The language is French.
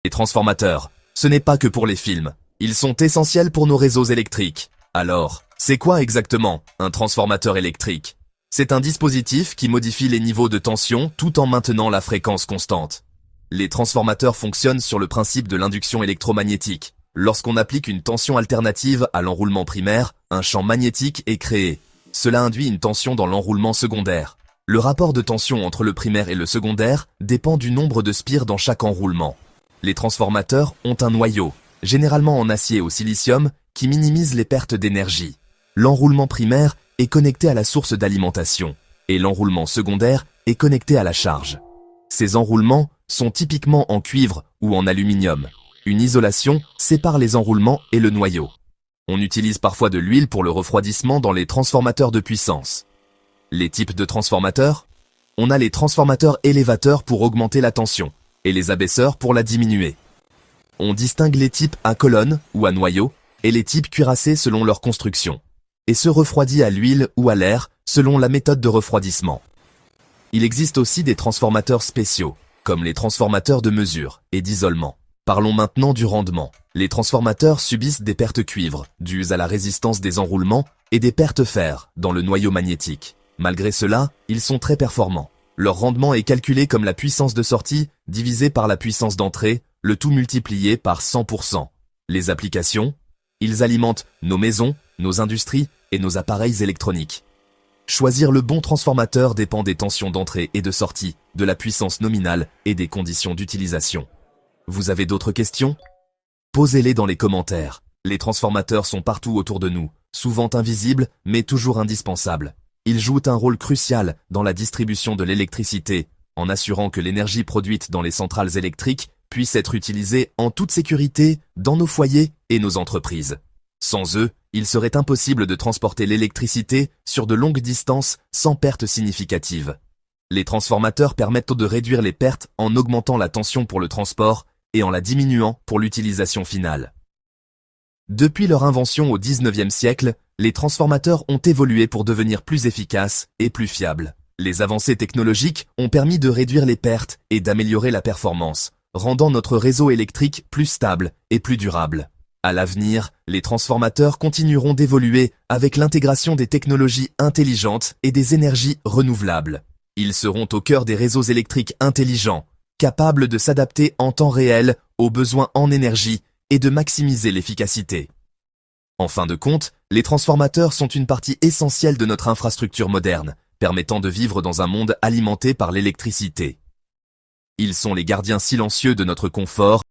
Les transformateurs, ce n'est pas que pour les films. Ils sont essentiels pour nos réseaux électriques. Alors, c'est quoi exactement un transformateur électrique? C'est un dispositif qui modifie les niveaux de tension tout en maintenant la fréquence constante. Les transformateurs fonctionnent sur le principe de l'induction électromagnétique. Lorsqu'on applique une tension alternative à l'enroulement primaire, un champ magnétique est créé. Cela induit une tension dans l'enroulement secondaire. Le rapport de tension entre le primaire et le secondaire dépend du nombre de spires dans chaque enroulement. Les transformateurs ont un noyau, généralement en acier ou silicium, qui minimise les pertes d'énergie. L'enroulement primaire est connecté à la source d'alimentation, et l'enroulement secondaire est connecté à la charge. Ces enroulements sont typiquement en cuivre ou en aluminium. Une isolation sépare les enroulements et le noyau. On utilise parfois de l'huile pour le refroidissement dans les transformateurs de puissance. Les types de transformateurs? On a les transformateurs élévateurs pour augmenter la tension, et les abaisseurs pour la diminuer. On distingue les types à colonne ou à noyau, et les types cuirassés selon leur construction, et ceux refroidis à l'huile ou à l'air selon la méthode de refroidissement. Il existe aussi des transformateurs spéciaux, comme les transformateurs de mesure et d'isolement. Parlons maintenant du rendement. Les transformateurs subissent des pertes cuivre, dues à la résistance des enroulements, et des pertes fer dans le noyau magnétique. Malgré cela, ils sont très performants. Leur rendement est calculé comme la puissance de sortie divisée par la puissance d'entrée, le tout multiplié par 100%. Les applications? Ils alimentent nos maisons, nos industries et nos appareils électroniques. Choisir le bon transformateur dépend des tensions d'entrée et de sortie, de la puissance nominale et des conditions d'utilisation. Vous avez d'autres questions? Posez-les dans les commentaires. Les transformateurs sont partout autour de nous, souvent invisibles mais toujours indispensables. Ils jouent un rôle crucial dans la distribution de l'électricité, en assurant que l'énergie produite dans les centrales électriques puisse être utilisée en toute sécurité dans nos foyers et nos entreprises. Sans eux, il serait impossible de transporter l'électricité sur de longues distances sans perte significative. Les transformateurs permettent de réduire les pertes en augmentant la tension pour le transport et en la diminuant pour l'utilisation finale. Depuis leur invention au XIXe siècle, les transformateurs ont évolué pour devenir plus efficaces et plus fiables. Les avancées technologiques ont permis de réduire les pertes et d'améliorer la performance, rendant notre réseau électrique plus stable et plus durable. À l'avenir, les transformateurs continueront d'évoluer avec l'intégration des technologies intelligentes et des énergies renouvelables. Ils seront au cœur des réseaux électriques intelligents, capables de s'adapter en temps réel aux besoins en énergie et de maximiser l'efficacité. En fin de compte, les transformateurs sont une partie essentielle de notre infrastructure moderne, permettant de vivre dans un monde alimenté par l'électricité. Ils sont les gardiens silencieux de notre confort